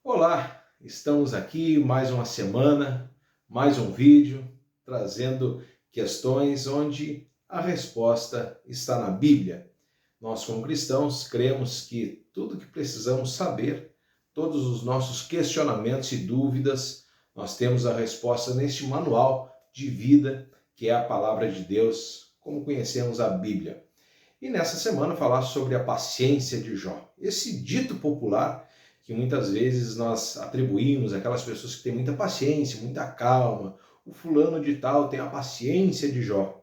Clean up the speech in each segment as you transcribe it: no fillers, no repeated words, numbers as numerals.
Olá, estamos aqui mais uma semana, mais um vídeo, trazendo questões onde a resposta está na Bíblia. Nós, como cristãos, cremos que tudo que precisamos saber, todos os nossos questionamentos e dúvidas, nós temos a resposta neste manual de vida, que é a Palavra de Deus, como conhecemos a Bíblia. E nessa semana falar sobre a paciência de Jó. Esse dito popular que muitas vezes nós atribuímos àquelas pessoas que têm muita paciência, muita calma. O fulano de tal tem a paciência de Jó.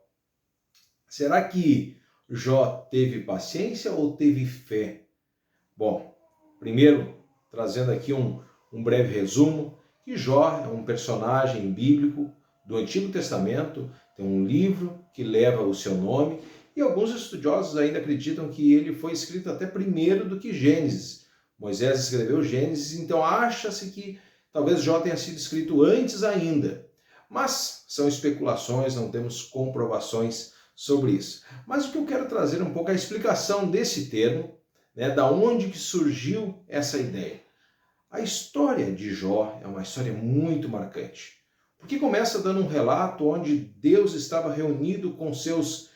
Será que Jó teve paciência ou teve fé? Bom, primeiro, trazendo aqui um breve resumo, que Jó é um personagem bíblico do Antigo Testamento, tem um livro que leva o seu nome, e alguns estudiosos ainda acreditam que ele foi escrito até primeiro do que Gênesis. Moisés escreveu Gênesis, então acha-se que talvez Jó tenha sido escrito antes ainda. Mas são especulações, não temos comprovações sobre isso. Mas o que eu quero trazer um pouco é a explicação desse termo, da onde que surgiu essa ideia. A história de Jó é uma história muito marcante, porque começa dando um relato onde Deus estava reunido com seus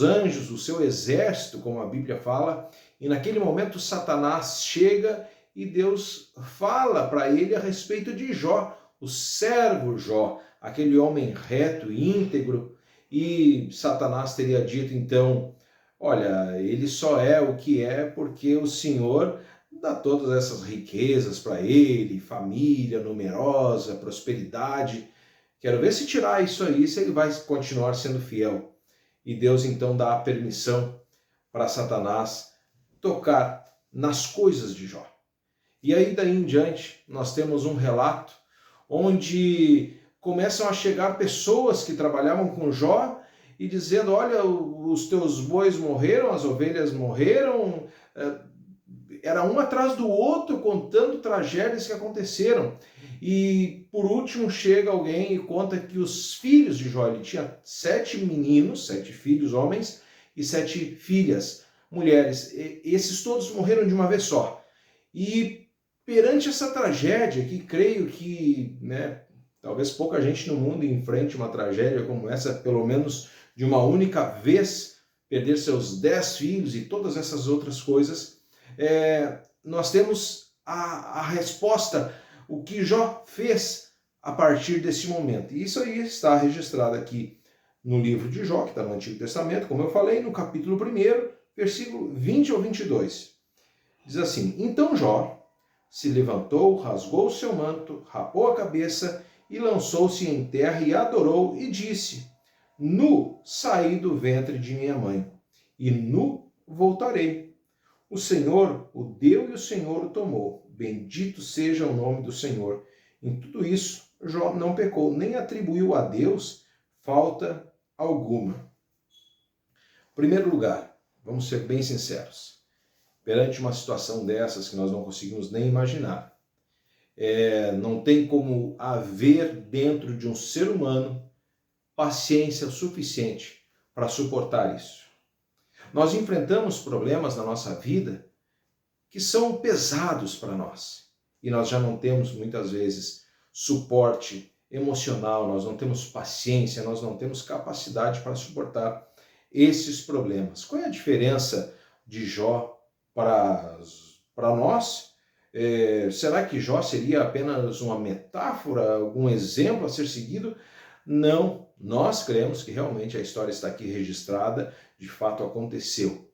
anjos, o seu exército, como a Bíblia fala, e naquele momento Satanás chega e Deus fala para ele a respeito de Jó, o servo Jó, aquele homem reto e íntegro, e Satanás teria dito então: olha, ele só é o que é porque o Senhor dá todas essas riquezas para ele, família numerosa, prosperidade. Quero ver se tirar isso aí, se ele vai continuar sendo fiel. E Deus então dá a permissão para Satanás tocar nas coisas de Jó. E aí daí em diante nós temos um relato onde começam a chegar pessoas que trabalhavam com Jó e dizendo: olha, os teus bois morreram, as ovelhas morreram. Era um atrás do outro contando tragédias que aconteceram. E por último chega alguém e conta que os filhos de Jó, ele tinha 7 meninos, 7 filhos homens e 7 filhas mulheres. Esses todos morreram de uma vez só. E perante essa tragédia, que creio que talvez pouca gente no mundo enfrente uma tragédia como essa, pelo menos de uma única vez, perder seus 10 filhos e todas essas outras coisas, nós temos a resposta, o que Jó fez a partir desse momento. E isso aí está registrado aqui no livro de Jó, que está no Antigo Testamento, como eu falei, no capítulo 1, versículo 20 ao 22. Diz assim: então Jó se levantou, rasgou o seu manto, rapou a cabeça e lançou-se em terra e adorou e disse: nu saí do ventre de minha mãe, e nu voltarei. O Senhor o deu e o Senhor o tomou. Bendito seja o nome do Senhor. Em tudo isso, Jó não pecou, nem atribuiu a Deus falta alguma. Em primeiro lugar, vamos ser bem sinceros. Perante uma situação dessas que nós não conseguimos nem imaginar, não tem como haver dentro de um ser humano paciência suficiente para suportar isso. Nós enfrentamos problemas na nossa vida que são pesados para nós. E nós já não temos, muitas vezes, suporte emocional, nós não temos paciência, nós não temos capacidade para suportar esses problemas. Qual é a diferença de Jó para nós? Será que Jó seria apenas uma metáfora, algum exemplo a ser seguido? Não, nós cremos que realmente a história está aqui registrada, de fato aconteceu.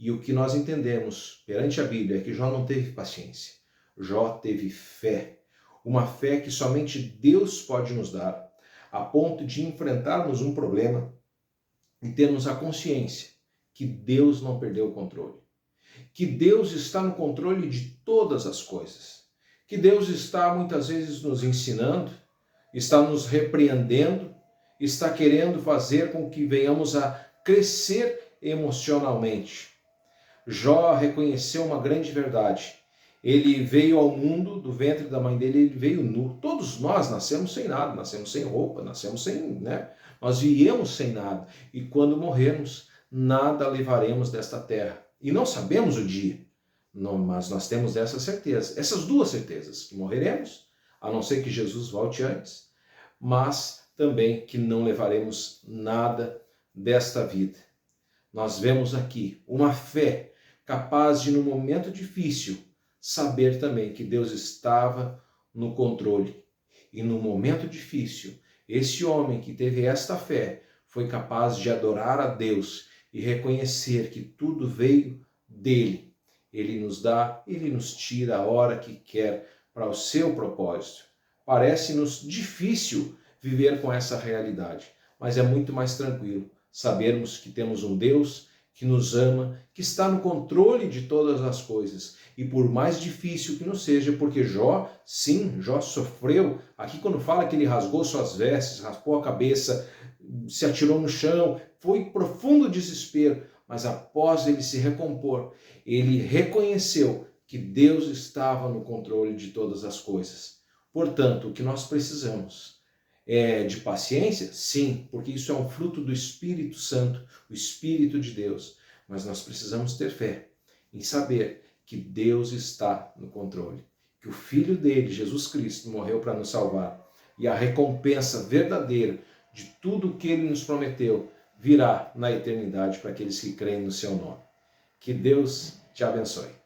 E o que nós entendemos perante a Bíblia é que Jó não teve paciência. Jó teve fé. Uma fé que somente Deus pode nos dar, a ponto de enfrentarmos um problema e termos a consciência que Deus não perdeu o controle. Que Deus está no controle de todas as coisas. Que Deus está muitas vezes nos ensinando, está nos repreendendo, está querendo fazer com que venhamos a crescer emocionalmente. Jó reconheceu uma grande verdade. Ele veio ao mundo, do ventre da mãe dele, ele veio nu. Todos nós nascemos sem nada, nascemos sem roupa, nascemos sem, nós viemos sem nada. E quando morrermos, nada levaremos desta terra. E não sabemos o dia. Não, mas nós temos essa certeza, essas duas certezas, que morreremos, a não ser que Jesus volte antes, mas também que não levaremos nada desta vida. Nós vemos aqui uma fé capaz de, no momento difícil, saber também que Deus estava no controle. E no momento difícil, esse homem que teve esta fé foi capaz de adorar a Deus e reconhecer que tudo veio dele. Ele nos dá, ele nos tira a hora que quer para o seu propósito. Parece-nos difícil viver com essa realidade, mas é muito mais tranquilo sabermos que temos um Deus que nos ama, que está no controle de todas as coisas. E por mais difícil que nos seja, porque Jó, sim, Jó sofreu. Aqui quando fala que ele rasgou suas vestes, raspou a cabeça, se atirou no chão, foi profundo desespero. Mas após ele se recompor, ele reconheceu que Deus estava no controle de todas as coisas. Portanto, o que nós precisamos é de paciência? Sim, porque isso é um fruto do Espírito Santo, o Espírito de Deus. Mas nós precisamos ter fé em saber que Deus está no controle, que o Filho dele, Jesus Cristo, morreu para nos salvar. E a recompensa verdadeira de tudo o que ele nos prometeu virá na eternidade para aqueles que creem no seu nome. Que Deus te abençoe.